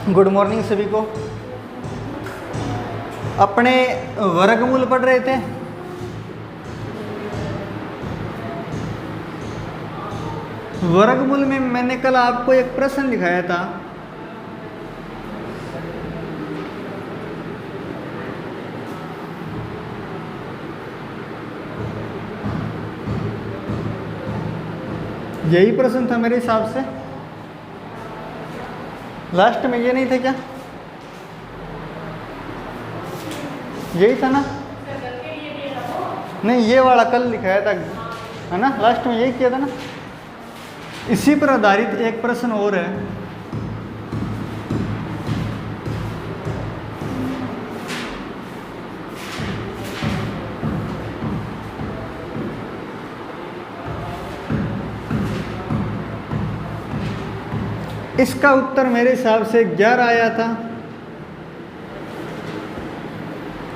Good morning सभी को। अपने वर्गमूल पढ़ रहे थे। वर्गमूल में मैंने कल आपको एक प्रश्न दिखाया था। यही प्रश्न था मेरे हिसाब से। लास्ट में ये नहीं था क्या? यही था ना? नहीं, ये वाला कल दिखाया था, है ना? लास्ट में यही किया था ना? इसी पर आधारित एक प्रश्न और है। इसका उत्तर मेरे हिसाब से 11 आया था,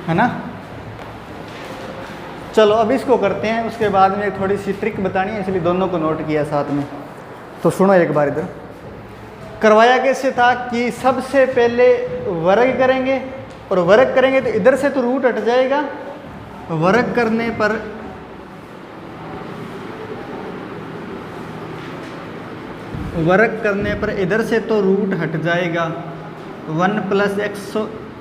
है ना? चलो अब इसको करते हैं, उसके बाद में थोड़ी सी ट्रिक बतानी है, इसलिए दोनों को नोट किया साथ में। तो सुनो एक बार। इधर करवाया कैसे था कि सबसे पहले वर्ग करेंगे, और वर्ग करेंगे तो इधर से तो रूट हट जाएगा। वर्ग करने पर इधर से तो रूट हट जाएगा 1 +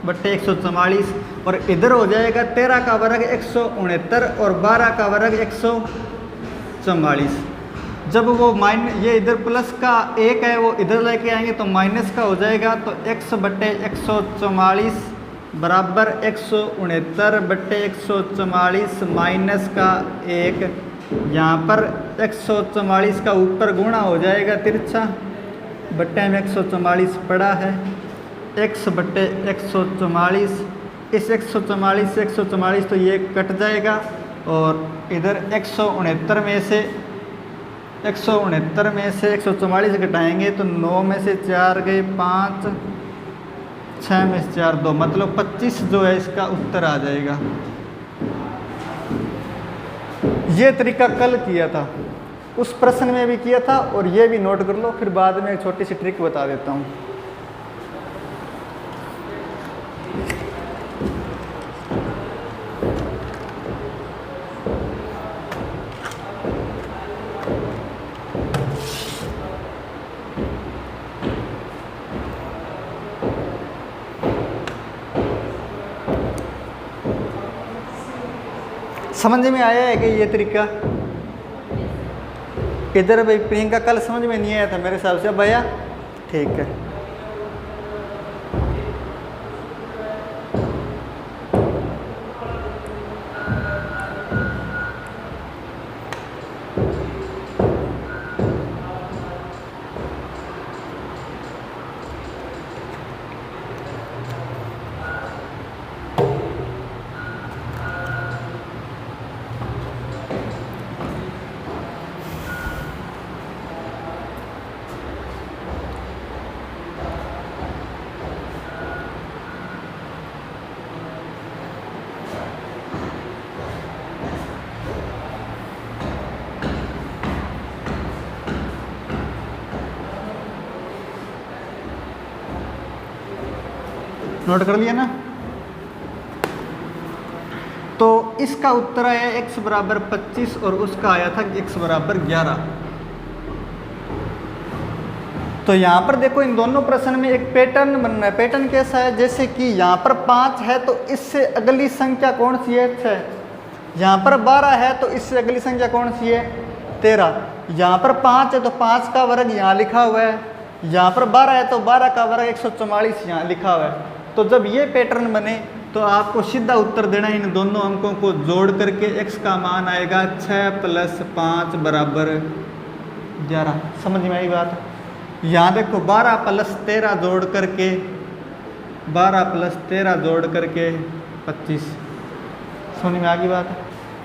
100/144, और इधर हो जाएगा 13 का वर्ग 169 और 12 का वर्ग 144। जब वो ये इधर प्लस का 1 है, वो इधर लेके आएंगे तो माइनस का हो जाएगा। तो 100/144 बराबर 169/144 माइनस का 1। यहाँ पर 144 का ऊपर गुणा हो जाएगा तिरछा, बट्टे में 144 पड़ा है, x/144। इस 144 से 144 तो ये कट जाएगा, और इधर 169 में से 144 घटाएंगे तो 9 में से 4 गए 5, 6 में से 4 2, मतलब 25 जो है इसका उत्तर आ जाएगा। ये तरीका कल किया था, उस प्रश्न में भी किया था, और ये भी नोट कर लो, फिर बाद में एक छोटी सी ट्रिक बता देता हूँ। समझ में आया है कि ये तरीका? इधर भाई प्रियंका कल समझ में नहीं आया था मेरे हिसाब से, अब आया? ठीक है। नोट कर लिया ना? तो इसका उत्तर आया x बराबर 25, और उसका आया था x बराबर 11। तो यहाँ पर देखो, इन दोनों प्रश्न में एक पैटर्न बन रहा है। पैटर्न कैसा है? जैसे कि यहाँ पर 5 है तो इससे अगली संख्या कौन सी है? 6। यहाँ पर 12 है तो इससे अगली संख्या कौन सी है? 13। यहाँ पर 5 है तो 5 का वर्ग यहाँ लिखा हुआ है। यहाँ पर 12 है तो 12 का वर्ग 144 यहाँ लिखा हुआ है। तो जब ये पैटर्न बने तो आपको सीधा उत्तर देना, इन दोनों अंकों को जोड़ करके x का मान आएगा 6 + 5 बराबर 11। समझ में आई बात? यहाँ देखो 12 + 13 जोड़ करके 25। समझ में आ गई बात?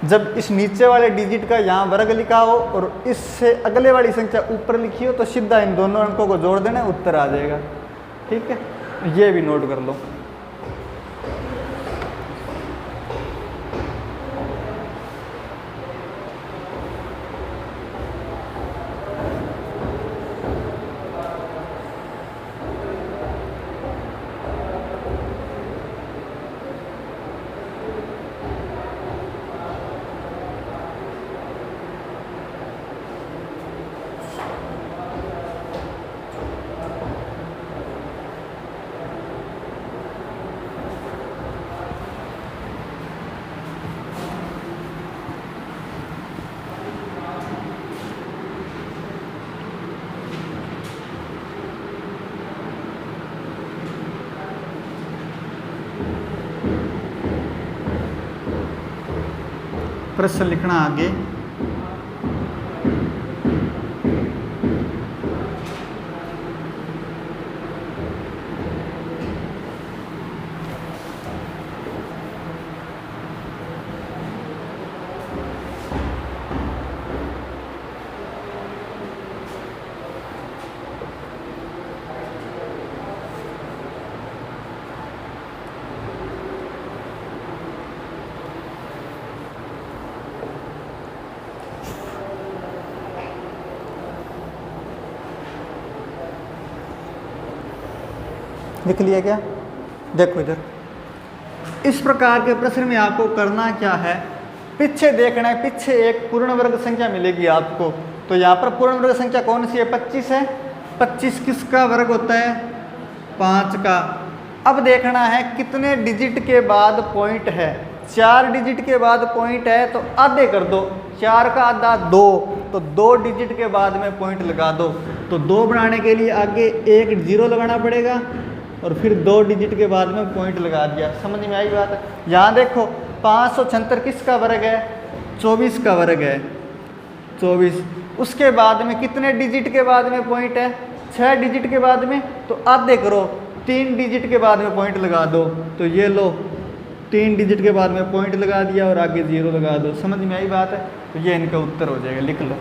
जब इस नीचे वाले डिजिट का यहाँ वर्ग लिखा हो और इससे अगले वाली संख्या ऊपर लिखी हो तो सीधा इन दोनों अंकों को जोड़ देना, उत्तर आ जाएगा। ठीक है, ये भी नोट कर लो। प्रश्न लिखना आगे। लिख लिया क्या? देखो इधर, इस प्रकार के प्रश्न में आपको करना क्या है, पीछे देखना है। पीछे एक पूर्ण वर्ग संख्या मिलेगी आपको, तो यहाँ पर पूर्ण वर्ग संख्या कौन सी है? 25 है। 25 किसका वर्ग होता है? 5 का। अब देखना है कितने डिजिट के बाद पॉइंट है। 4 डिजिट के बाद पॉइंट है तो आधे कर दो, 4 का आधा 2, तो 2 डिजिट के बाद में पॉइंट लगा दो। तो 2 बनाने के लिए आगे एक 0 लगाना पड़ेगा और फिर 2 डिजिट के बाद में पॉइंट लगा दिया। समझ में आई बात? यहाँ देखो 576 किसका वर्ग है? 24 का वर्ग है, 24। उसके बाद में कितने डिजिट के बाद में पॉइंट है? 6 डिजिट के बाद में, तो आधे करो, 3 डिजिट के बाद में पॉइंट लगा दो। तो ये लो 3 डिजिट के बाद में पॉइंट लगा दिया और आगे 0 लगा दो। समझ में आई बात है? तो ये इनका उत्तर हो जाएगा, लिख लो।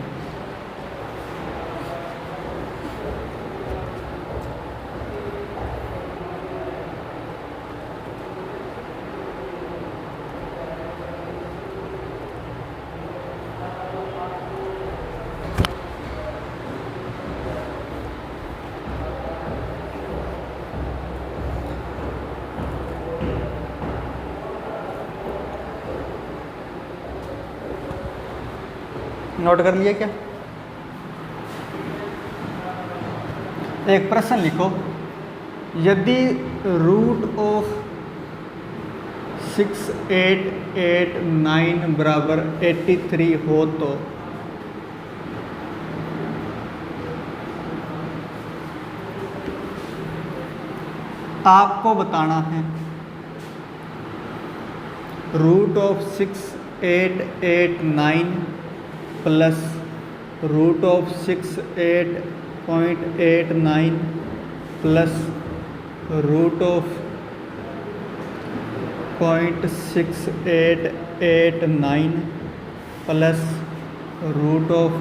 नोट कर लिया क्या? एक प्रश्न लिखो, यदि रूट ऑफ 6889 बराबर 83 हो तो आपको बताना है root of 6889 plus root of 68.89 plus root of 0.6889 plus root of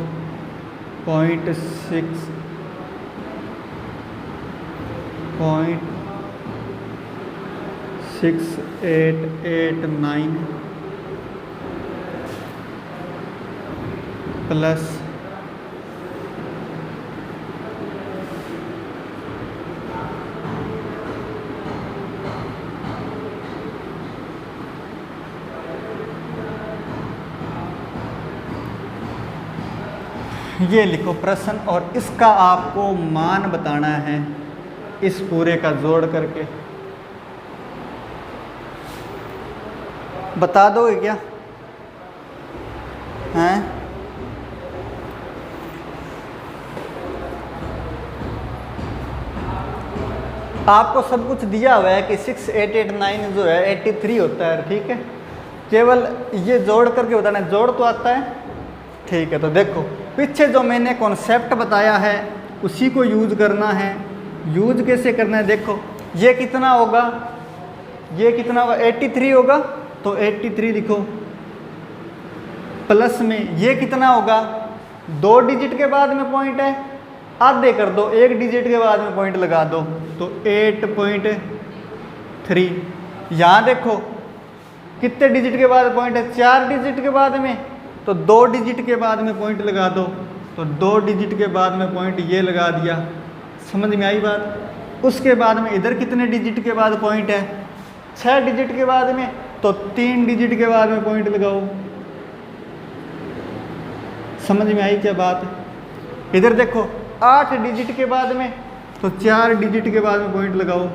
0.6889 plus ये लिखो प्रश्न, और इसका आपको मान बताना है इस पूरे का जोड़ करके। बता दोगे क्या? हैं? आपको सब कुछ दिया हुआ है कि 6889 जो है 83 होता है, ठीक है। केवल ये जोड़ करके बताना है, जोड़ तो आता है, ठीक है। तो देखो पीछे जो मैंने कॉन्सेप्ट बताया है उसी को यूज करना है। यूज कैसे करना है? देखो ये कितना होगा, ये कितना होगा? 83 होगा, तो 83 लिखो। प्लस में ये कितना होगा? 2 डिजिट के बाद में पॉइंट है, आधे कर दो, 1 डिजिट के बाद में पॉइंट लगा दो, तो 8.3। यहाँ देखो कितने डिजिट के बाद पॉइंट है? 4 डिजिट के बाद में, तो 2 डिजिट के बाद में पॉइंट लगा दो, तो 2 डिजिट के बाद में पॉइंट ये लगा दिया। समझ में आई बात? उसके बाद में इधर कितने डिजिट के बाद पॉइंट है? 6 डिजिट के बाद में, तो 3 डिजिट के बाद में पॉइंट लगाओ। समझ में आई क्या बात? इधर देखो 8 डिजिट के बाद में, तो 4 डिजिट के बाद में पॉइंट लगाओ।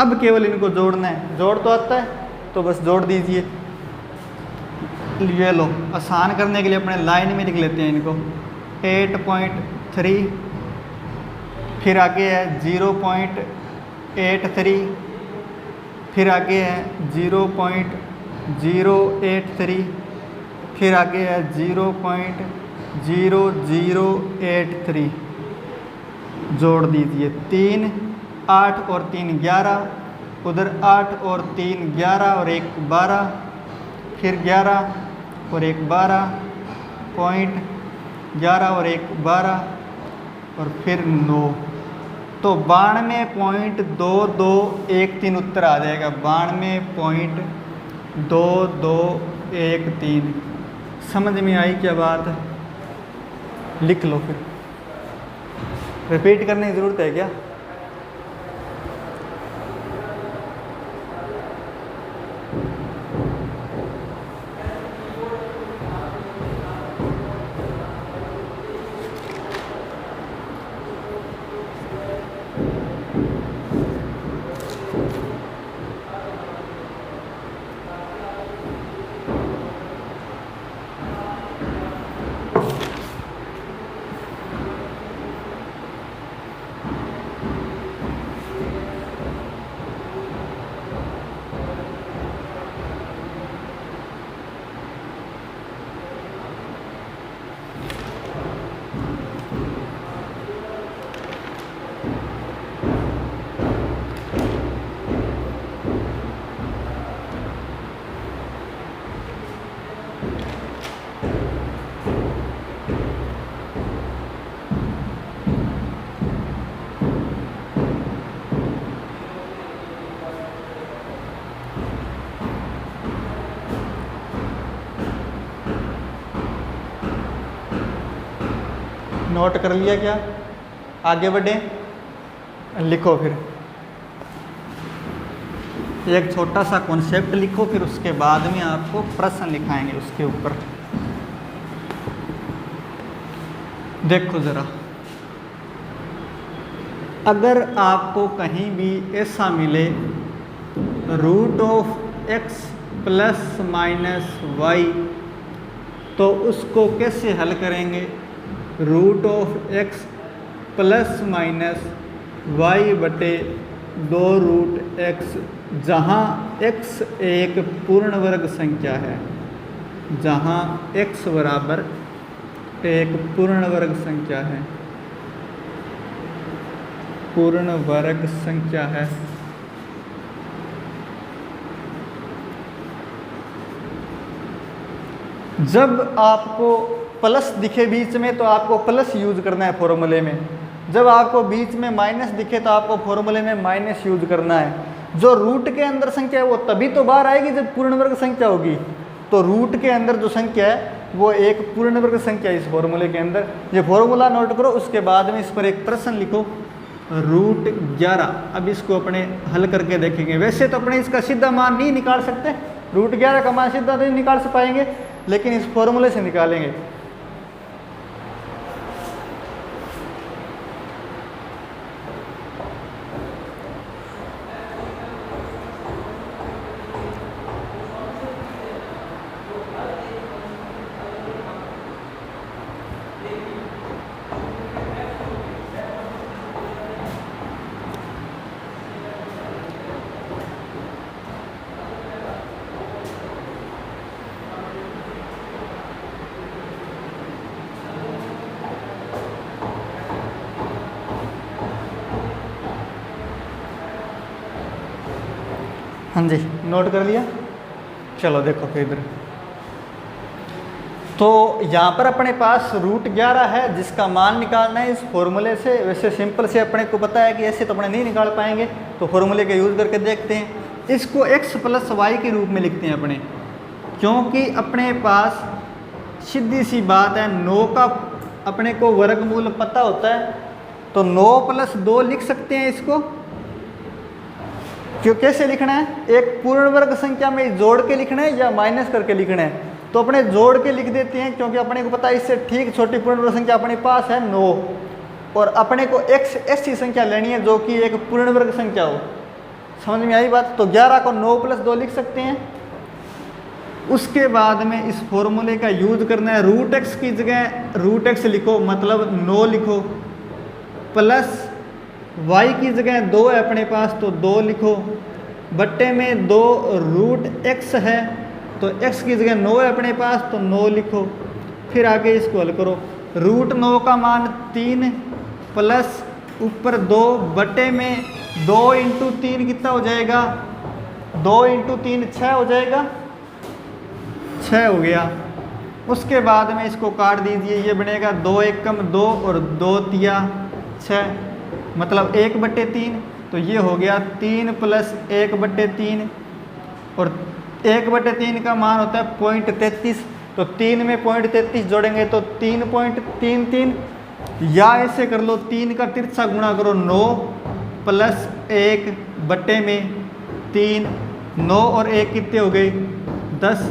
अब केवल इनको जोड़ना है, जोड़ तो आता है तो बस जोड़ दीजिए। ये लो, आसान करने के लिए अपने लाइन में लिख लेते हैं इनको। 8.3, फिर आगे है 0.83, फिर आगे है 0.083, फिर आगे है 0.0083, जोड़ दीजिए 3, 8 और 3 11, उधर 8 और 3 11 और 1 12, फिर 11 और 1 12, पॉइंट 11 और 1 12 और फिर 9, तो 92.2213 उत्तर आ जाएगा। 92.2213। समझ में आई क्या बात? लिख लो फिर, रिपीट करने की ज़रूरत है क्या? नोट कर लिया क्या? आगे बढ़े, लिखो फिर एक छोटा सा कॉन्सेप्ट लिखो, फिर उसके बाद में आपको प्रश्न लिखाएंगे उसके ऊपर। देखो ज़रा, अगर आपको कहीं भी ऐसा मिले x ± y, तो उसको कैसे हल करेंगे? x ± y/2√x, जहाँ x एक पूर्ण वर्ग संख्या है, जहाँ x बराबर एक पूर्ण वर्ग संख्या है, पूर्ण वर्ग संख्या है। जब आपको प्लस दिखे बीच में तो आपको प्लस यूज करना है फॉर्मूले में, जब आपको बीच में माइनस दिखे तो आपको फॉर्मूले में माइनस यूज करना है। जो रूट के अंदर संख्या है वो तभी तो बाहर आएगी जब पूर्ण वर्ग संख्या होगी, तो रूट के अंदर जो संख्या है वो एक पूर्ण वर्ग संख्या है इस फॉर्मूले के अंदर। ये फॉर्मूला नोट करो, उसके बाद में इस पर एक प्रश्न लिखो √11। अब इसको अपने हल करके देखेंगे। वैसे तो अपने इसका सीधा मान नहीं निकाल सकते, √11 का मान सीधा नहीं निकाल पाएंगे, लेकिन इस फॉर्मूले से निकालेंगे। हाँ जी, नोट कर लिया। चलो देखो फिर इधर, तो यहाँ पर अपने पास √11 है जिसका मान निकालना है इस फॉर्मूले से। वैसे सिंपल से अपने को पता है कि ऐसे तो अपने नहीं निकाल पाएंगे, तो फॉर्मूले का यूज़ करके देखते हैं। इसको x + y के रूप में लिखते हैं अपने, क्योंकि अपने पास सीधी सी बात है 9 का अपने को वर्गमूल पता होता है, तो 9 + 2 लिख सकते हैं इसको। क्यों, कैसे लिखना है? एक पूर्ण वर्ग संख्या में जोड़ के लिखना है या माइनस करके लिखना है? तो अपने जोड़ के लिख देते हैं, क्योंकि अपने को पता है इससे ठीक छोटी पूर्ण वर्ग संख्या अपने पास है 9, और अपने को x ऐसी संख्या लेनी है जो कि एक पूर्ण वर्ग संख्या हो। समझ में आई बात? तो 11 को 9 + 2 लिख सकते हैं। उसके बाद में इस फॉर्मूले का यूज करना है। √x की जगह √x लिखो, मतलब 9 लिखो, प्लस y की जगह 2 है अपने पास तो 2 लिखो, बट्टे में 2 रूट x है, तो x की जगह 9 है अपने पास, तो 9 लिखो। फिर आगे इसको हल करो, रूट 9 का मान 3 प्लस ऊपर 2 बटे में 2 इंटू 3 कितना हो जाएगा, 2 इंटू 3 6 हो जाएगा, 6 हो गया। उसके बाद में इसको काट दीजिए, ये बनेगा 2 एकम 2 और 2 तिया 6, मतलब 1/3, तो ये हो गया 3 प्लस 1/3, और 1/3 का मान होता है 0.33, तो 3 में 0.33 जोड़ेंगे तो 3.33, या ऐसे कर लो 3 का तिरछा गुणा करो 9 प्लस 1 बटे में 3, 9 और 1 कितने हो गए 10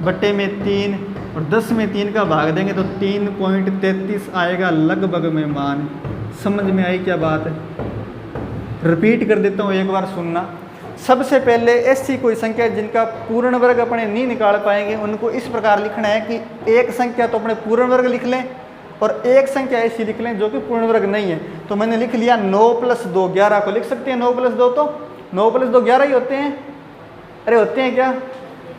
बटे में 3, और 10 में 3 का भाग देंगे तो 3.33 आएगा लगभग में मान। समझ में आई क्या बात है? रिपीट कर देता हूँ, एक बार सुनना। सबसे पहले ऐसी कोई संख्या जिनका पूर्ण वर्ग अपने नहीं निकाल पाएंगे उनको इस प्रकार लिखना है कि एक संख्या तो अपने पूर्ण वर्ग लिख लें और एक संख्या ऐसी लिख लें जो कि पूर्ण वर्ग नहीं है। तो मैंने लिख लिया 9 + 2 11 को लिख सकते हैं, 9 + 2 तो 9 + 2 11 ही होते हैं, अरे होते हैं क्या?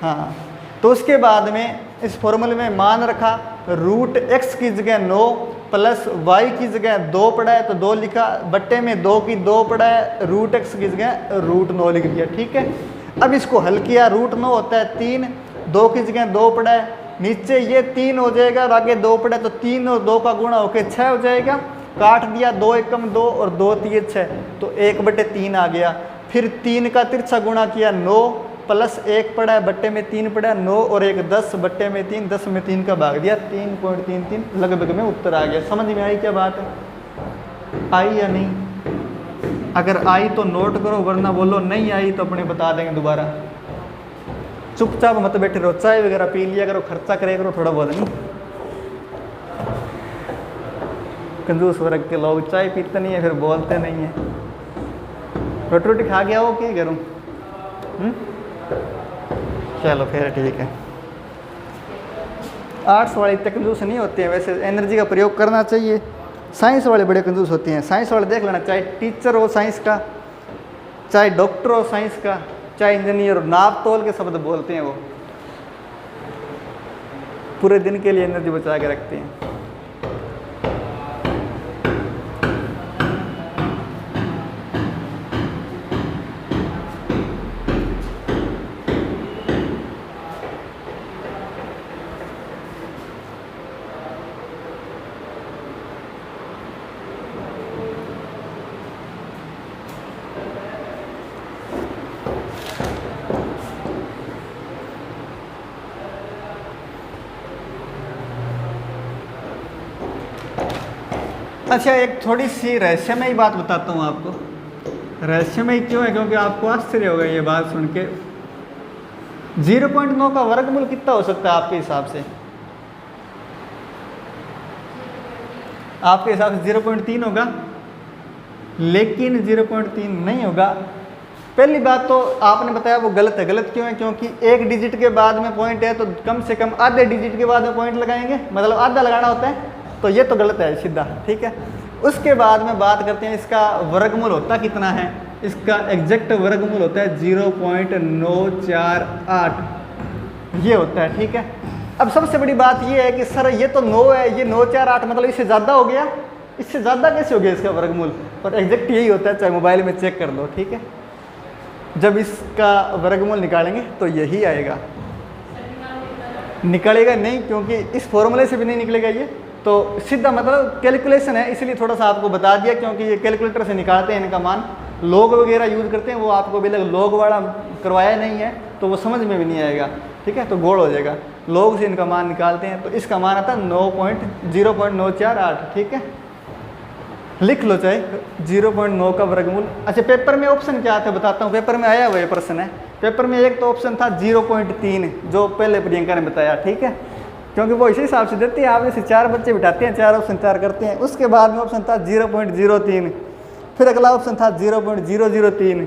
हाँ, तो उसके बाद में इस फॉर्मूले में मान रखा, रूट x की जगह 9 प्लस y की जगह 2 पड़ा है तो 2 लिखा, बट्टे में 2 की 2 पड़ा है, रूट x की जगह रूट 9 लिख दिया। ठीक है, अब इसको हल किया, रूट 9 होता है 3, 2 की जगह 2 पड़ा है, नीचे ये 3 हो जाएगा और आगे 2 पड़ा है, तो 3 और 2 का गुणा होकर 6 हो जाएगा। काट दिया, 2 एकम 2 और 2 तिये 6, तो 1/3 आ गया। फिर 3 का तिरछा गुणा किया, 9 प्लस 1 पड़ा है, बट्टे में 3 पड़ा है, 9 और 1 10 बट्टे में 3, 10 में 3 का भाग दिया, 3.33 लगभग में उत्तर आ गया। समझ में आई क्या बात है? आई या नहीं? अगर आई तो नोट करो, वरना बोलो नहीं आई तो अपने बता देंगे दोबारा। चुपचाप मत बैठे रहो, चाय वगैरह पी लिया करो, खर्चा करे करो थोड़ा बहुत, नहीं कंजूस वर्ग के लोग चाय पीते नहीं है, फिर बोलते नहीं है। रोटी रोटी खा गया हो क्या करूँ? चलो फिर ठीक है। आर्ट्स वाले इतने कंजूस नहीं होते हैं, वैसे एनर्जी का प्रयोग करना चाहिए। साइंस वाले बड़े कंजूस होते हैं। साइंस वाले देख लेना, चाहे टीचर हो साइंस का, चाहे डॉक्टर हो साइंस का, चाहे इंजीनियर हो, नाप तोल के शब्द बोलते हैं वो, पूरे दिन के लिए एनर्जी बचा के रखते हैं। अच्छा, एक थोड़ी सी रहस्यमयी बात बताता हूँ आपको। रहस्यमयी क्यों है? क्योंकि आपको आश्चर्य होगा ये बात सुन के। 0.9 का वर्गमूल कितना हो सकता है आपके हिसाब से? आपके हिसाब से 0.3 होगा, लेकिन 0.3 नहीं होगा। पहली बात तो आपने बताया वो गलत है। गलत क्यों है? क्योंकि एक डिजिट के बाद में पॉइंट है तो कम से कम आधे डिजिट के बाद में पॉइंट लगाएंगे, मतलब आधा लगाना होता है, तो ये तो गलत है सीधा। ठीक है, उसके बाद में बात करते हैं इसका वर्गमूल होता कितना है। इसका एग्जैक्ट वर्गमूल होता है 0.948, ये होता है। ठीक है, अब सबसे बड़ी बात ये है कि सर ये तो 9 है, ये 948 मतलब इससे ज़्यादा हो गया, इससे ज़्यादा कैसे हो गया इसका वर्गमूल? और एग्जैक्ट यही होता है, चाहे मोबाइल में चेक कर लो। ठीक है, जब इसका वर्गमूल निकालेंगे तो यही आएगा। निकलेगा नहीं, क्योंकि इस फॉर्मूले से भी नहीं निकलेगा ये, तो सीधा मतलब कैलकुलेशन है, इसलिए थोड़ा सा आपको बता दिया, क्योंकि ये कैलकुलेटर से निकालते हैं इनका मान। लॉग वगैरह यूज़ करते हैं, वो आपको भी लॉग वाला करवाया नहीं है तो वो समझ में भी नहीं आएगा। ठीक है, तो गोल हो जाएगा। लॉग से इनका मान निकालते हैं, तो इसका मान आता है 0.948। ठीक है, लिख लो चाहे 0.9 का वर्गमूल। अच्छा, पेपर में ऑप्शन क्या आता है बताता हूँ। पेपर में आया हुआ ये प्रश्न है। पेपर में एक तो ऑप्शन था 0.3, जो पहले प्रियंका ने बताया। ठीक है, क्योंकि वो इसी हिसाब से देती है, आप जैसे 4 बच्चे बिठाते हैं, 4 ऑप्शन 4 करते हैं। उसके बाद में ऑप्शन था 0.03, फिर अगला ऑप्शन था 0.003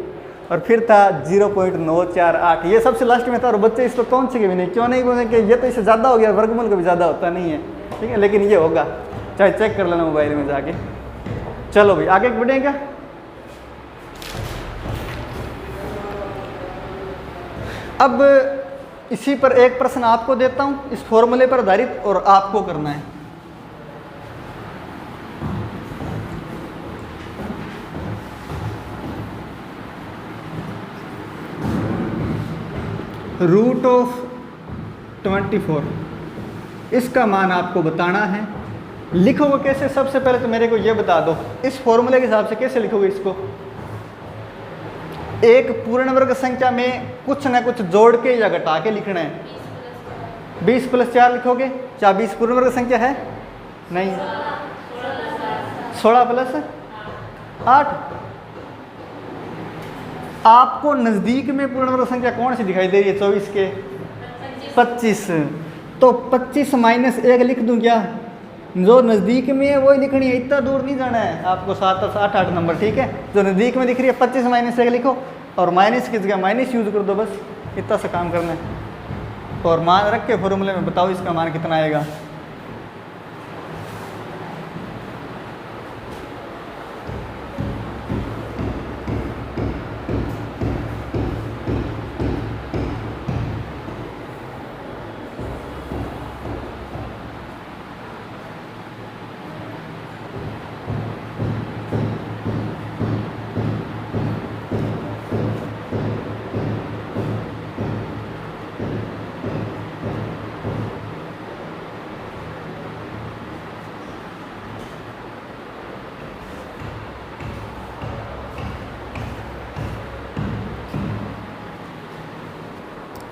और फिर था 0.948। ये सबसे लास्ट में था, और बच्चे इस पर पहुँचे भी नहीं। क्यों नहीं पहुँचे? कि ये तो इससे ज़्यादा हो गया, वर्गमूल का भी ज़्यादा होता नहीं है। ठीक है, लेकिन ये होगा, चाहे चेक कर लेना मोबाइल में जाके। चलो भाई आगे बढ़ेंगे। अब इसी पर एक प्रश्न आपको देता हूं, इस फॉर्मूले पर आधारित, और आपको करना है। रूट ऑफ 24, इसका मान आपको बताना है। लिखोगे कैसे? सबसे पहले तो मेरे को ये बता दो, इस फॉर्मूले के हिसाब से कैसे लिखोगे इसको? एक पूर्ण वर्ग संख्या में कुछ ना कुछ जोड़ के या घटा के लिखना है। 20 + 4 लिखोगे? क्या 20 पूर्ण वर्ग संख्या है? नहीं। 16 + 8। आपको नजदीक में पूर्ण वर्ग संख्या कौन सी दिखाई दे रही है 24 के? 25। तो 25 - 1 लिख दूं क्या? जो नज़दीक में है वही लिखनी है, इतना दूर नहीं जाना है आपको। 7, 8, 8 नंबर, ठीक है। जो नज़दीक में दिख रही है 25 - 1 लिखो, और माइनस की जगह माइनस यूज कर दो, बस इतना सा काम करना है। और मान रख के फॉर्मूले में बताओ इसका मान कितना आएगा।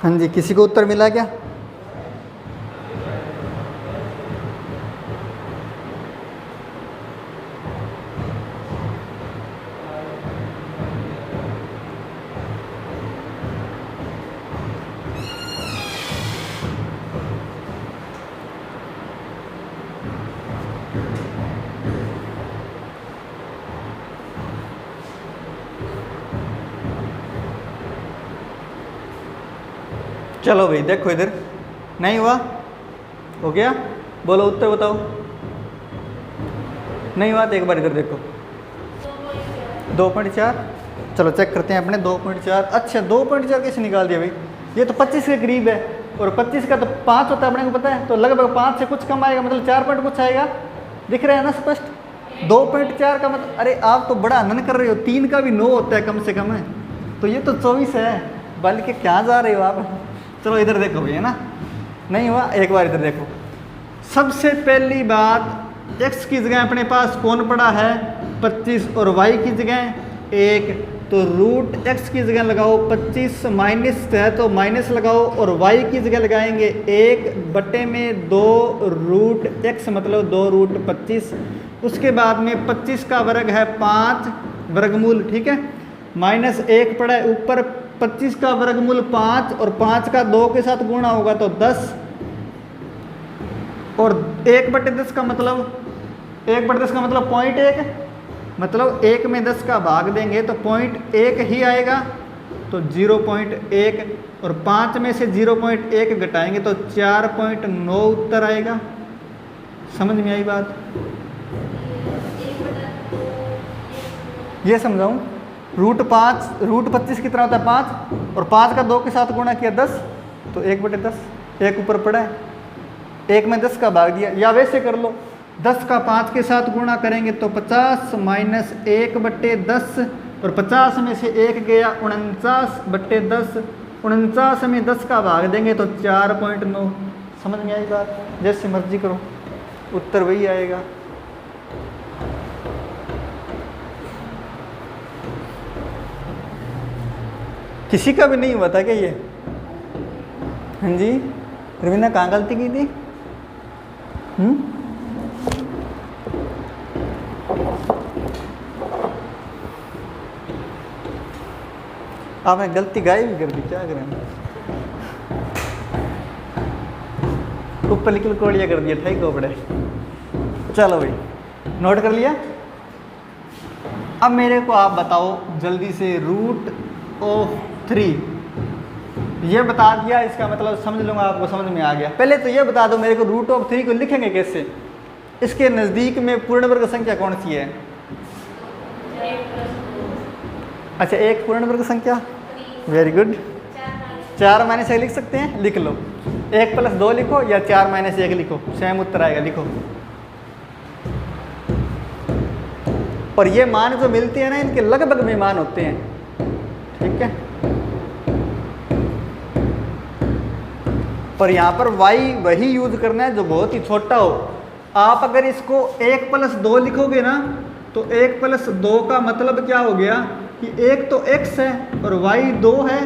हाँ जी, किसी को उत्तर मिला क्या? चलो भाई देखो इधर, नहीं हुआ? हो गया? बोलो उत्तर बताओ। नहीं हुआ तो एक बार इधर देखो। 2.4। चलो चेक करते हैं अपने। 2.4। अच्छा 2.4 कैसे निकाल दिया भाई? ये तो 25 के करीब है, और 25 का तो 5 होता है, अपने को पता है। तो लगभग 5 से कुछ कम आएगा, मतलब 4 पॉइंट कुछ आएगा। दिख रहा है ना स्पष्ट? 2.4 का मतलब, अरे आप तो बड़ा आनंद कर रहे हो, 3 का भी 9 होता है कम से कम है, तो ये तो 24 है। बल्कि क्या जा रहे हो आप? चलो इधर देखो भैया ना, नहीं हुआ? एक बार इधर देखो। सबसे पहली बात, x की जगह अपने पास कौन पड़ा है? 25, और y की जगह 1। तो रूट x की जगह लगाओ 25, माइनस है तो माइनस लगाओ, और y की जगह लगाएंगे 1/2 रूट x, मतलब 2 रूट 25। उसके बाद में 25 का वर्ग है 5 वर्गमूल, ठीक है। -1 पड़ा है ऊपर, 25 का वर्गमूल 5, और 5 का 2 के साथ गुणा होगा तो 10, और 1/10 का मतलब 1/10 का मतलब 0.1, मतलब 1 में 10 का भाग देंगे तो 0.1 ही आएगा, तो 0.1, और 5 में से 0.1 घटाएंगे तो 4.9 उत्तर आएगा। समझ में आई बात? ये समझाऊं? रूट 25 कितना होता है? 5, और 5 का 2 के साथ गुणा किया 10, तो 1/10, 1 ऊपर पड़ा है, 1 में 10 का भाग दिया। या वैसे कर लो, 10 का 5 के साथ गुणा करेंगे तो 50 माइनस 1/10, और 50 में से 1 गया 49/10, 49 में 10 का भाग देंगे तो 4.9। समझ में आई बात? जैसे मर्जी करो, उत्तर वही आएगा। किसी का भी नहीं हुआ था क्या ये? हाँ जी, रवीना कहाँ गलती की थी? आपने गलती गायब भी कर दी, क्या करें? ऊपर लिखल कोड़िया कर दिया, ठाई को पड़े। चलो भाई, नोट कर लिया? अब मेरे को आप बताओ जल्दी से, रूट ऑफ 3 ये बता दिया, इसका मतलब समझ लूँगा, आपको समझ में आ गया। पहले तो ये बता दो मेरे को, रूट ऑफ 3 को लिखेंगे कैसे? इसके नज़दीक में पूर्ण वर्ग संख्या कौन सी है? अच्छा, एक पूर्ण वर्ग संख्या, वेरी गुड। 4 माइनस 1 लिख सकते हैं, लिख लो। 1 प्लस 2 लिखो या 4 माइनस 1 लिखो, सेम उत्तर आएगा, लिखो। और ये मान जो मिलते हैं ना, इनके लगभग में मान होते हैं, ठीक है। और यहाँ पर y वही यूज करना है जो बहुत ही छोटा हो। आप अगर इसको 1 प्लस 2 लिखोगे ना, तो 1 प्लस 2 का मतलब क्या हो गया कि एक तो x है और y 2 है,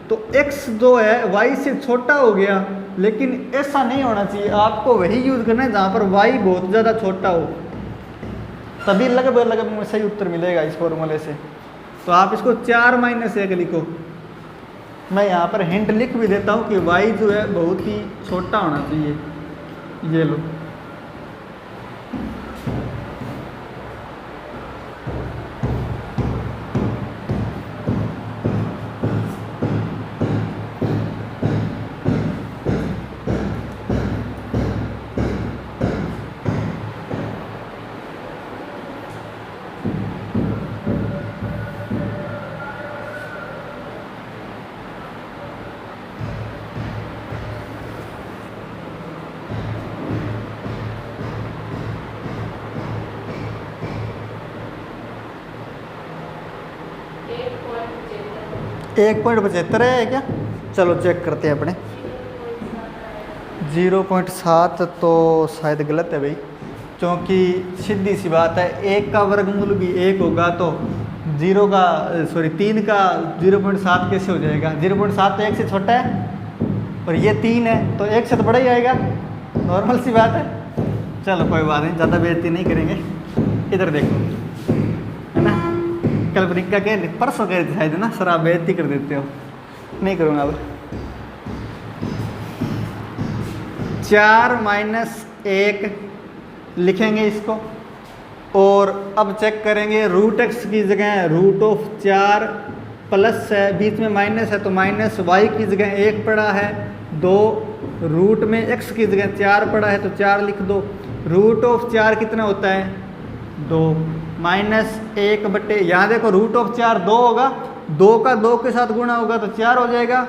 तो x 2 है, y से छोटा हो गया। लेकिन ऐसा नहीं होना चाहिए, आपको वही यूज करना है जहाँ पर y बहुत ज़्यादा छोटा हो, तभी लगभग में सही उत्तर मिलेगा इस फॉर्मूले से। तो आप इसको 4 माइनस 1 लिखो। मैं यहाँ पर हिंट लिख भी देता हूँ कि y जो है बहुत ही छोटा होना चाहिए, ये लो। एक 1.75 है क्या? चलो चेक करते हैं अपने। 0.7 तो शायद गलत है भाई, क्योंकि सीधी सी बात है, 1 का वर्गमूल भी 1 होगा तो 3 का 0.7 कैसे हो जाएगा? 0.7 तो 1 से छोटा है और ये 3 है, तो 1 से तो बड़ा ही आएगा, नॉर्मल सी बात है। चलो कोई बात नहीं, ज़्यादा बेइज्जती नहीं करेंगे। इधर देखो, है ना, कल परीक्षा के परसों कह रहे थे ना सर, आप बेइज्जती कर देते हो। नहीं करूँगा अब। 4 माइनस 1 लिखेंगे इसको, और अब चेक करेंगे रूट x की जगह रूट ऑफ 4 प्लस है, बीच में माइनस है तो माइनस y की जगह 1 पड़ा है, 2 रूट में x की जगह 4 पड़ा है तो 4 लिख दो। रूट ऑफ 4 कितना होता है? 2 माइनस 1 बटे, यहाँ देखो रूट ऑफ 4 2 होगा, 2 का 2 के साथ गुणा होगा तो 4 हो जाएगा,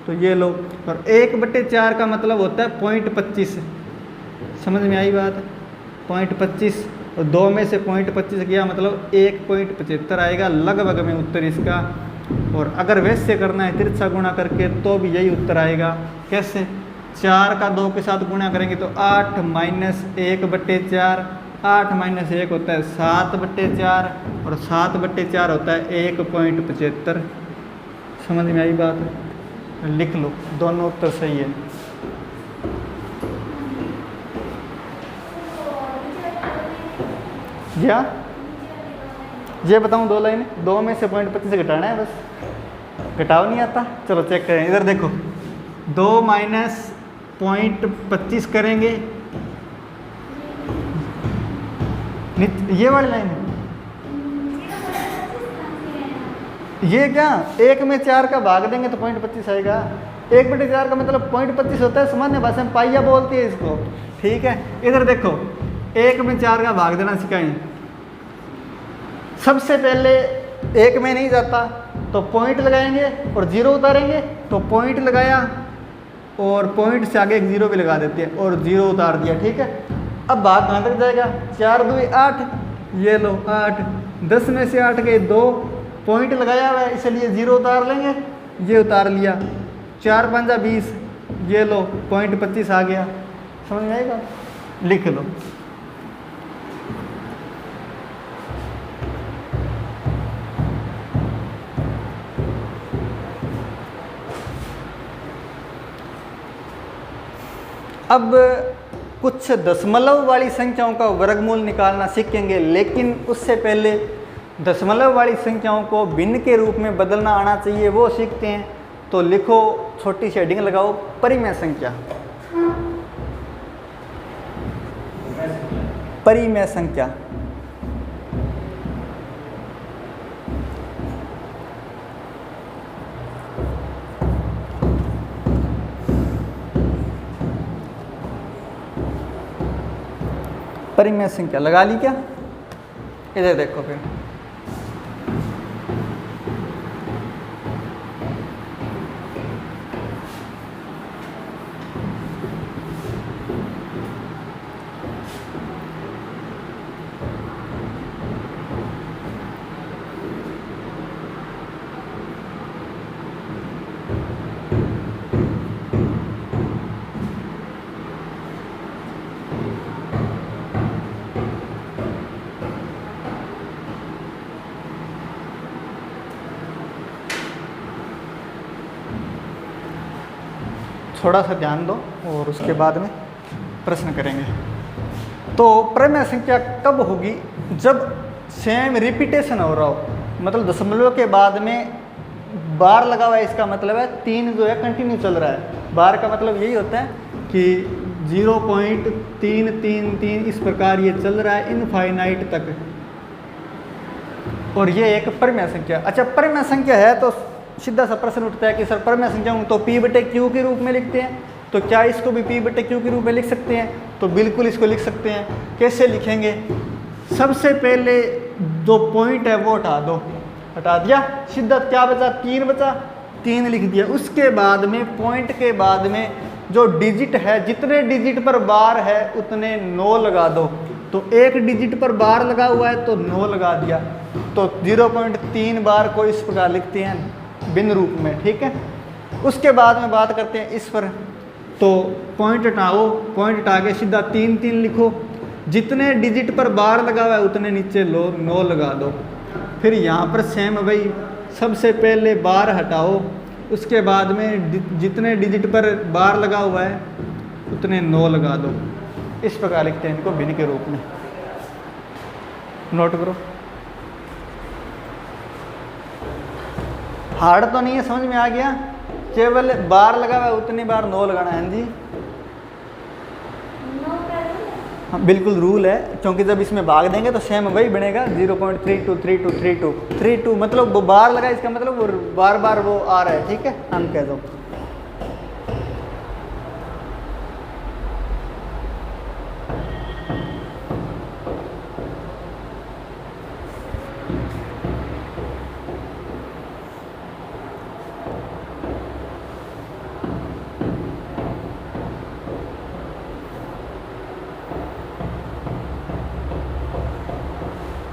तो ये लो। और 1 बटे 4 का मतलब होता है 0.25, समझ में आई बात? 0.25 और 2 में से 0.25 किया मतलब 1.75 आएगा लगभग में उत्तर इसका। और अगर वैसे करना है तिरछा गुणा करके तो भी यही उत्तर आएगा। कैसे? 4 का 2 के साथ गुणा करेंगे तो 8 माइनस 1 बटे 4, 8 माइनस 1 होता है 7 बटे 4, और 7 बटे 4 होता है 1.75। समझ में आई बात? लिख लो, दोनों उत्तर सही है। या ये बताऊं 2 लाइन, 2 में से 0.25 घटाना है बस, घटाओ नहीं आता। चलो चेक करें, इधर देखो 2 माइनस 0.25 करेंगे, ये वाली लाइन है। ये क्या 1 में 4 का भाग देंगे तो 0.25 आएगा। 1 बटे 4 का मतलब 0.25 होता है, सामान्य भाषा में पाइया बोलती है इसको, ठीक है। इधर देखो 1 में 4 का भाग देना सिखाएं। सबसे पहले 1 में नहीं जाता तो पॉइंट लगाएंगे और 0 उतारेंगे, तो पॉइंट लगाया और पॉइंट से आगे एक 0 भी लगा देते हैं और 0 उतार दिया, ठीक है। अब भाग कहाँ तक जाएगा? 4 2 8, ये लो 8, 10 में से 8 गए 2, पॉइंट लगाया हुआ है इसलिए 0 उतार लेंगे, ये उतार लिया। 4 5 20, ये लो 0.25 आ गया। समझ में आएगा? लिख लो। अब कुछ दशमलव वाली संख्याओं का वर्गमूल निकालना सीखेंगे, लेकिन उससे पहले दशमलव वाली संख्याओं को भिन्न के रूप में बदलना आना चाहिए, वो सीखते हैं। तो लिखो, छोटी सी हेडिंग लगाओ, परिमेय संख्या। परिमेय संख्या परिमेय संख्या लगा ली क्या? इधर देखो फिर थोड़ा सा ध्यान दो और उसके बाद में प्रश्न करेंगे। तो प्रमेय संख्या कब होगी? जब सेम रिपीटेशन हो रहा हो, मतलब दशमलव के बाद में बार लगा हुआ है, इसका मतलब है 3 जो है कंटिन्यू चल रहा है। बार का मतलब यही होता है कि 0.333 इस प्रकार ये चल रहा है इनफाइनाइट तक, और ये एक प्रमेय संख्या। अच्छा, प्रमेय संख्या है तो सीधा सा प्रश्न उठता है कि सर प्रमेय संख्या तो P/Q के रूप में लिखते हैं, तो क्या इसको भी P/Q के रूप में लिख सकते हैं? तो बिल्कुल इसको लिख सकते हैं। कैसे लिखेंगे? सबसे पहले जो पॉइंट है वो हटा दिया, सीधा क्या बचा? 3 बचा, 3 लिख दिया। उसके बाद में पॉइंट के बाद में जो डिजिट है, जितने डिजिट पर बार है उतने 9 लगा दो। तो एक डिजिट पर बार लगा हुआ है तो 9 लगा दिया। तो 0.3 बार को इस प्रकार लिखते हैं भिन्न रूप में, ठीक है। उसके बाद में बात करते हैं इस पर। तो पॉइंट हटाओ, पॉइंट हटा के सीधा 3 लिखो। जितने डिजिट पर बार लगा हुआ है उतने नीचे 9 लगा दो। फिर यहाँ पर सेम भाई, सबसे पहले बार हटाओ, उसके बाद में जितने डिजिट पर बार लगा हुआ है उतने 9 लगा दो। इस प्रकार लिखते हैं इनको भिन्न के रूप में। नोट करो। हार्ड तो नहीं है, समझ में आ गया? केवल बार लगा हुआ है उतनी बार 9 लगाना है जी। हाँ बिल्कुल रूल है, क्योंकि जब इसमें भाग देंगे तो सेम वही बनेगा 0.323232 मतलब वो बार लगा, इसका मतलब वो बार बार वो आ रहा है, ठीक है। हम कह दो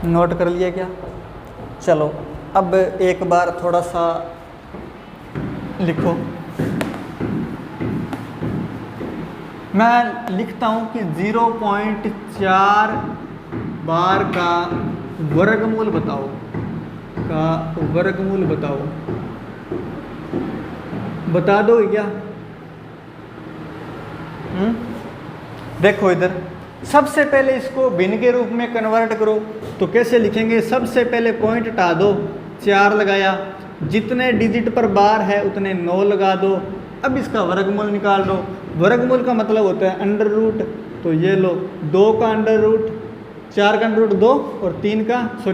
नोट कर लिया क्या? चलो अब एक बार थोड़ा सा लिखो। मैं लिखता हूँ कि 0.4 बार का वर्गमूल बताओ, बता दो क्या? देखो इधर, सबसे पहले इसको भिन्न के रूप में कन्वर्ट करो। तो कैसे लिखेंगे? सबसे पहले पॉइंट हटा दो, 4 लगाया, जितने डिजिट पर बार है उतने 9 लगा दो। अब इसका वर्गमूल निकाल लो। वर्गमूल का मतलब होता है अंडर रूट। तो ये लो, 2 का अंडर रूट, 4 का अंडर रूट 2 और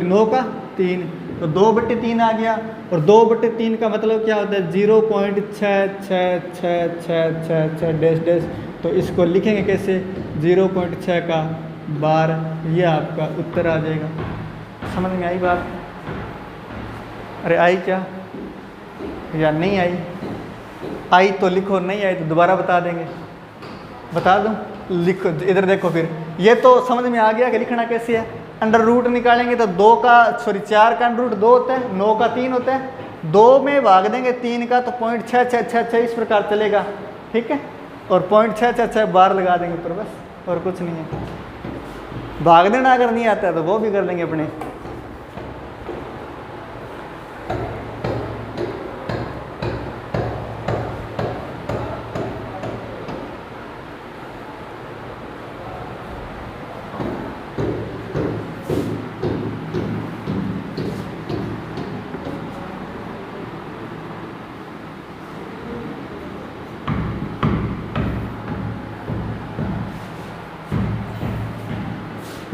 9 का 3, तो 2/3 आ गया। और 2/3 का मतलब क्या होता है? 0.666666 तो इसको लिखेंगे कैसे? 0.6 का बार, ये आपका उत्तर आ जाएगा। समझ में आई बात? अरे आई क्या या नहीं आई? आई तो लिखो, नहीं आई तो दोबारा बता देंगे। बता दूं? लिखो, इधर देखो। फिर ये तो समझ में आ गया कि लिखना कैसे है। अंडर रूट निकालेंगे तो 4 का अंडर रूट 2 होता है, 9 का 3 होता है। 2 में भाग देंगे 3 का तो 0.6666 इस प्रकार चलेगा, ठीक है। और 0.666 बार लगा देंगे ऊपर, बस, और कुछ नहीं है। भाग देना अगर नहीं आता है तो वो भी कर लेंगे अपने।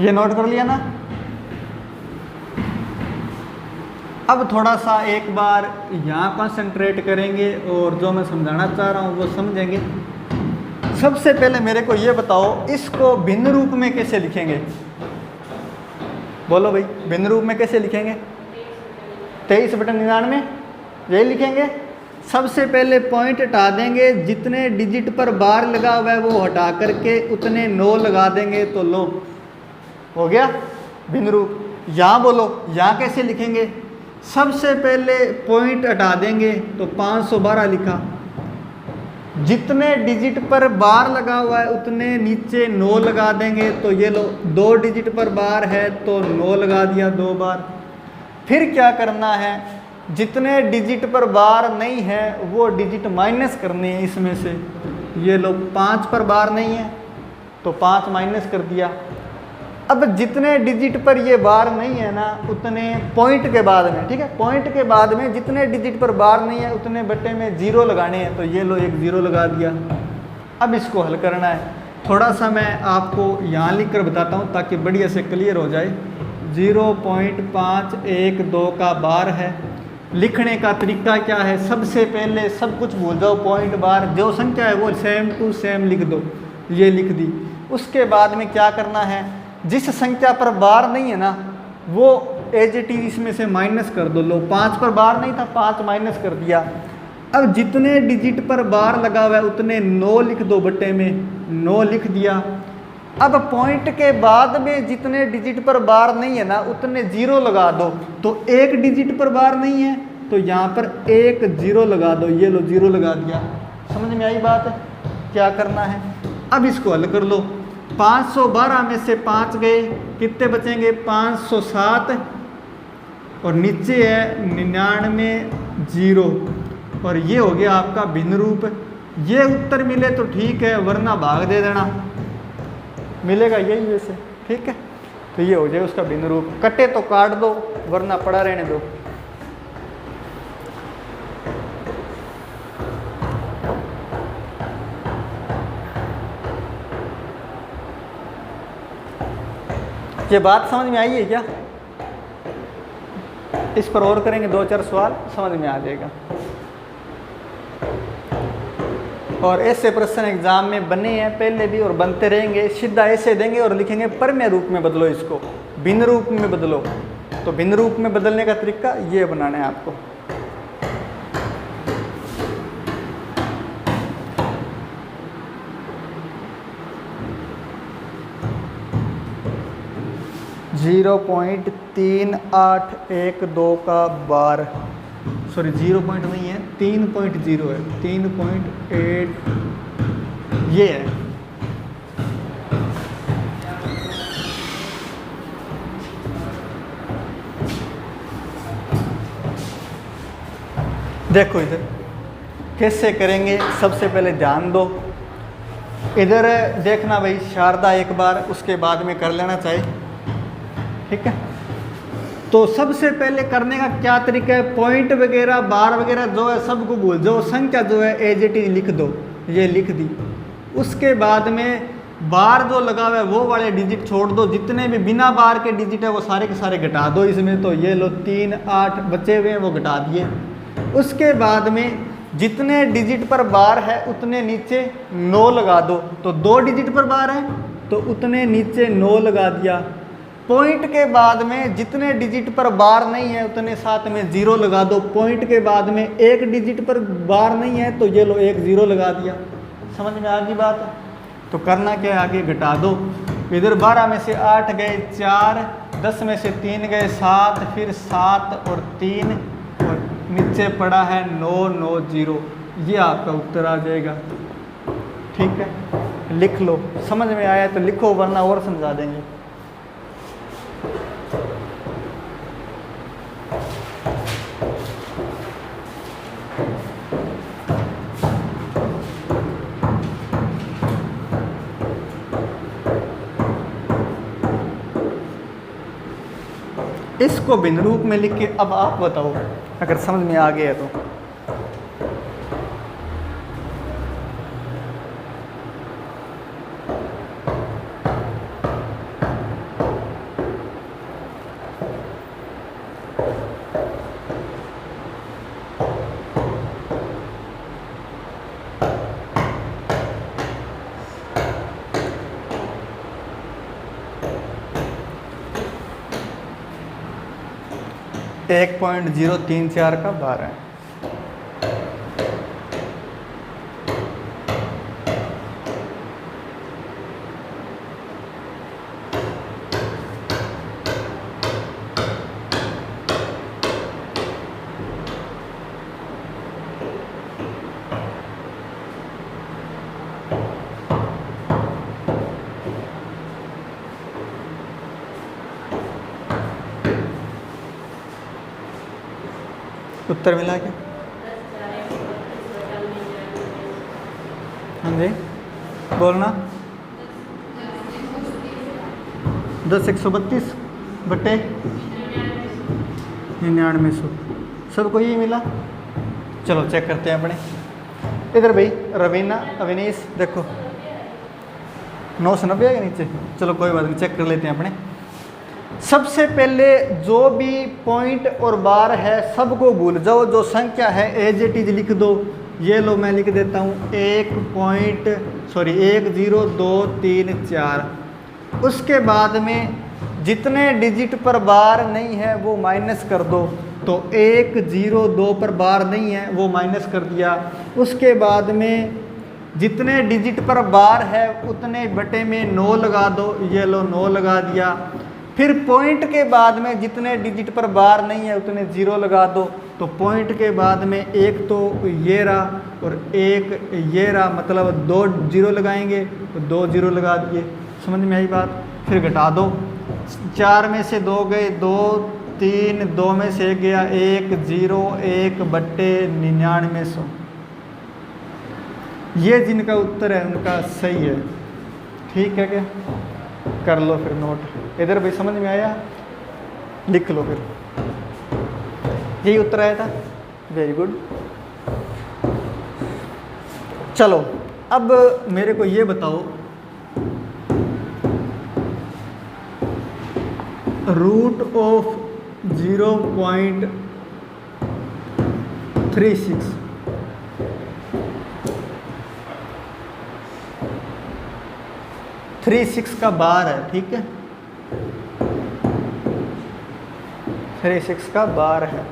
ये नोट कर लिया ना? अब थोड़ा सा एक बार यहाँ कंसंट्रेट करेंगे और जो मैं समझाना चाह रहा हूँ वो समझेंगे। सबसे पहले मेरे को ये बताओ, इसको भिन्न रूप में कैसे लिखेंगे? बोलो भाई, भिन्न रूप में कैसे लिखेंगे? 23/99 यही लिखेंगे। सबसे पहले पॉइंट हटा देंगे, जितने डिजिट पर बार लगा हुआ है वो हटा करके उतने 9 लगा देंगे, तो लो हो गया भिन्न रूप। यहाँ बोलो, यहाँ कैसे लिखेंगे? सबसे पहले पॉइंट हटा देंगे तो 512 लिखा, जितने डिजिट पर बार लगा हुआ है उतने नीचे 9 लगा देंगे। तो ये लो 2 डिजिट पर बार है तो 9 लगा दिया 2 बार। फिर क्या करना है, जितने डिजिट पर बार नहीं है वो डिजिट माइनस करने हैं इसमें से। ये लो 5 पर बार नहीं है तो 5 माइनस कर दिया। अब जितने डिजिट पर ये बार नहीं है ना उतने पॉइंट के बाद में, ठीक है, पॉइंट के बाद में जितने डिजिट पर बार नहीं है उतने बट्टे में 0 लगाने हैं। तो ये लो एक 0 लगा दिया। अब इसको हल करना है। थोड़ा सा मैं आपको यहाँ लिख कर बताता हूँ ताकि बढ़िया से क्लियर हो जाए। 0.512 का बार है। लिखने का तरीका क्या है, सबसे पहले सब कुछ भूल जाओ, पॉइंट बार जो संख्या है वो सेम टू सेम लिख दो। ये लिख दी। उसके बाद में क्या करना है, जिस संख्या पर बार नहीं है ना वो एज इट इज इसमें से माइनस कर दो। लो 5 पर बार नहीं था, 5 माइनस कर दिया। अब जितने डिजिट पर बार लगा हुआ है उतने 9 लिख दो बट्टे में, 9 लिख दिया। अब पॉइंट के बाद में जितने डिजिट पर बार नहीं है ना उतने 0 लगा दो। तो एक डिजिट पर बार नहीं है तो यहाँ पर एक 0 लगा दो। ये लो 0 लगा दिया। समझ में आई बात है? क्या करना है, अब इसको हल कर लो। 512 में से 5 गए, कितने बचेंगे, 507 और नीचे है 99 0 और ये हो गया आपका भिन्न रूप। ये उत्तर मिले तो ठीक है वरना भाग दे देना, मिलेगा यही वैसे, ठीक है। तो ये हो जाए उसका भिन्न रूप। कटे तो काट दो वरना पड़ा रहने दो। ये बात समझ में आई है क्या? इस पर और करेंगे 2-4 सवाल, समझ में आ जाएगा। और ऐसे प्रश्न एग्जाम में बने हैं पहले भी और बनते रहेंगे। सीधा ऐसे देंगे और लिखेंगे परम्य रूप में बदलो, इसको भिन्न रूप में बदलो। तो भिन्न रूप में बदलने का तरीका ये बनाना है आपको। जीरो 0.3812 का बार, सॉरी 0 पॉइंट नहीं है, 3.0 है, 3.8 ये है। देखो इधर कैसे करेंगे, सबसे पहले ध्यान दो इधर देखना भाई, शारदा एक बार उसके बाद में कर लेना चाहिए, ठीक है। तो सबसे पहले करने का क्या तरीका है, पॉइंट वगैरह बार वगैरह जो है सबको भूल जाओ, संख्या जो है एज इट इज लिख दो। ये लिख दी। उसके बाद में बार जो लगा हुआ है वो वाले डिजिट छोड़ दो, जितने भी बिना बार के डिजिट है वो सारे के सारे घटा दो इसमें। तो ये लो 3 8 बचे हुए हैं वो घटा दिए। उसके बाद में जितने डिजिट पर बार है उतने नीचे 9 लगा दो। तो 2 डिजिट पर बार है तो उतने नीचे 9 लगा दिया। पॉइंट के बाद में जितने डिजिट पर बार नहीं है उतने साथ में 0 लगा दो। पॉइंट के बाद में एक डिजिट पर बार नहीं है तो ये लो एक 0 लगा दिया। समझ में आ गई बात? तो करना क्या है, आगे घटा दो। इधर 12 में से 8 गए 4, 10 में से 3 गए 7, फिर 7 और 3 और नीचे पड़ा है 9 9 0। ये आपका उत्तर आ जाएगा, ठीक है। लिख लो, समझ में आया तो लिखो वरना और समझा देंगे। इसको भिन्न रूप में लिख के अब आप बताओ अगर समझ में आ गया तो। एक 1.034 का बार है। उत्तर मिला क्या? हाँ जी बोलना। 10/132 बटे 9900, सबको यही मिला। चलो चेक करते हैं अपने इधर भाई। रवीना अविनीश देखो 990 है नीचे। चलो कोई बात नहीं, चेक कर लेते हैं अपने। सबसे पहले जो भी पॉइंट और बार है सबको भूल जाओ, जो संख्या है एज इट इज लिख दो। ये लो मैं लिख देता हूँ 1.1023 उसके बाद में जितने डिजिट पर बार नहीं है वो माइनस कर दो। तो 102 पर बार नहीं है वो माइनस कर दिया। उसके बाद में जितने डिजिट पर बार है उतने बटे में 9 लगा दो। ये लो 9 लगा दिया। फिर पॉइंट के बाद में जितने डिजिट पर बार नहीं है उतने 0 लगा दो। तो पॉइंट के बाद में एक तो ये रहा और एक ये रहा, मतलब 2 0 लगाएंगे तो 2 0 लगा दिए। समझ में आई बात? फिर घटा दो, 4 में से 2 गए 2 3, 2 में से 1 गया 1 0 1 बट्टे 9900। ये जिनका उत्तर है उनका सही है। ठीक है क्या? कर लो फिर नोट। इधर भी समझ में आया? लिख लो फिर। यही उत्तर आया था। Very good. चलो अब मेरे को ये बताओ, रूट ऑफ 0.36 36 का बार है। ठीक है, 36 का बार है।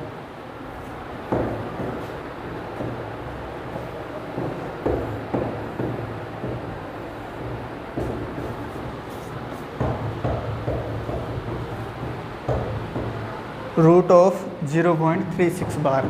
रूट ऑफ 0.36 बार।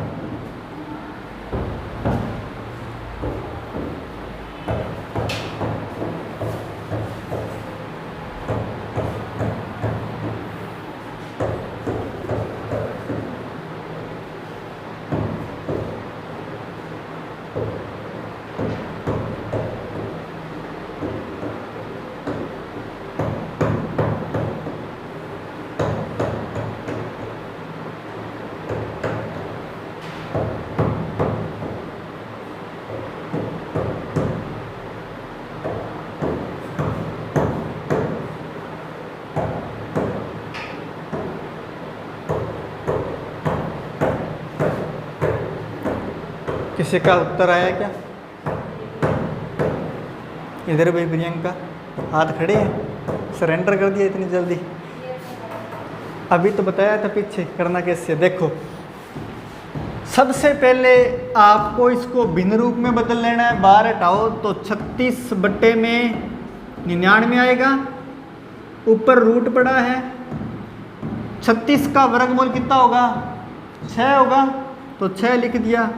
किसी का उत्तर आया क्या? इधर भी प्रियंका हाथ खड़े हैं, सरेंडर कर दिया इतनी जल्दी। अभी तो बताया था पीछे करना कैसे। देखो सबसे पहले आपको इसको भिन्न रूप में बदल लेना है। बार हटाओ तो 36 बट्टे में 99 आएगा। ऊपर रूट पड़ा है। 36 का वर्गमूल कितना होगा? 6 होगा, तो 6 लिख दिया।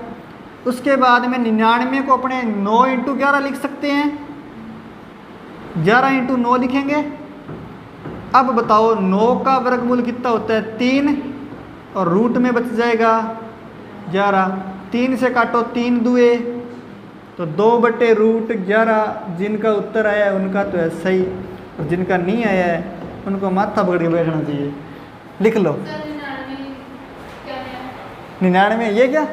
उसके बाद में 99 को अपने 9 × 11 लिख सकते हैं। 11 × 9 लिखेंगे। अब बताओ 9 का वर्गमूल कितना होता है? 3, और रूट में बच जाएगा 11। 3 से काटो 3 दुए, तो 2/√11। जिनका उत्तर आया है उनका तो है सही, और जिनका नहीं आया है उनको माथा पकड़ के बैठना चाहिए। लिख लो 99। ये क्या?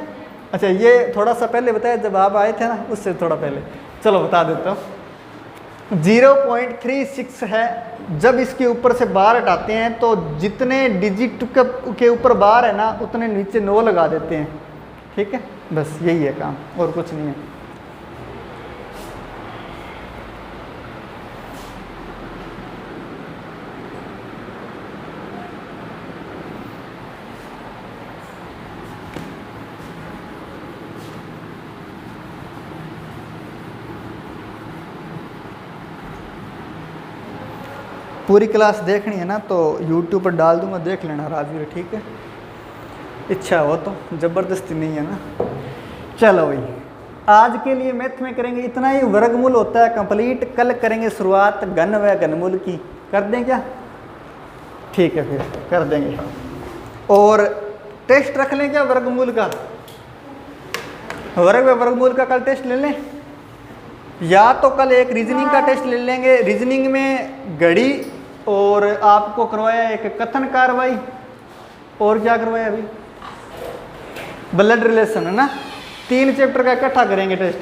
अच्छा ये थोड़ा सा पहले बताया जब आप आए थे ना, उससे थोड़ा पहले। चलो बता देता हूँ। 0.36 है। जब इसके ऊपर से बार हटाते हैं तो जितने डिजिट के ऊपर बार है ना उतने नीचे 9 लगा देते हैं। ठीक है, बस यही है काम, और कुछ नहीं है। पूरी क्लास देखनी है ना तो YouTube पर डाल दूंगा, देख लेना राजवीर। ठीक है, इच्छा हो तो, ज़बरदस्ती नहीं है ना। चलो भाई आज के लिए मैथ में करेंगे इतना ही। वर्गमूल होता है कंप्लीट। कल करेंगे शुरुआत घन व घनमूल की। कर दें क्या? ठीक है फिर कर देंगे। और टेस्ट रख लें क्या वर्गमूल का, वर्गमूल का कल टेस्ट ले लें, या तो कल एक रीजनिंग का टेस्ट ले लेंगे। रीजनिंग में घड़ी और आपको करवाया एक कथन कार्रवाई, और क्या करवाया अभी, ब्लड रिलेशन, है ना। 3 चैप्टर का इकट्ठा करेंगे टेस्ट।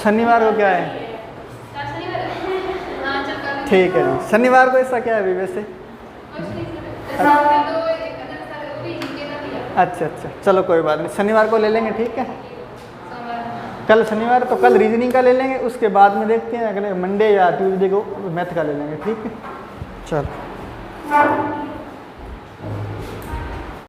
शनिवार को क्या है, ठीक है जी, शनिवार को ऐसा क्या है अभी वैसे, अच्छा, चलो कोई बात नहीं, शनिवार को ले लेंगे, ठीक है। कल शनिवार तो कल रीजनिंग का ले लेंगे, उसके बाद में देखते हैं अगले मंडे या ट्यूसडे को मैथ का ले लेंगे, ठीक है। चलो।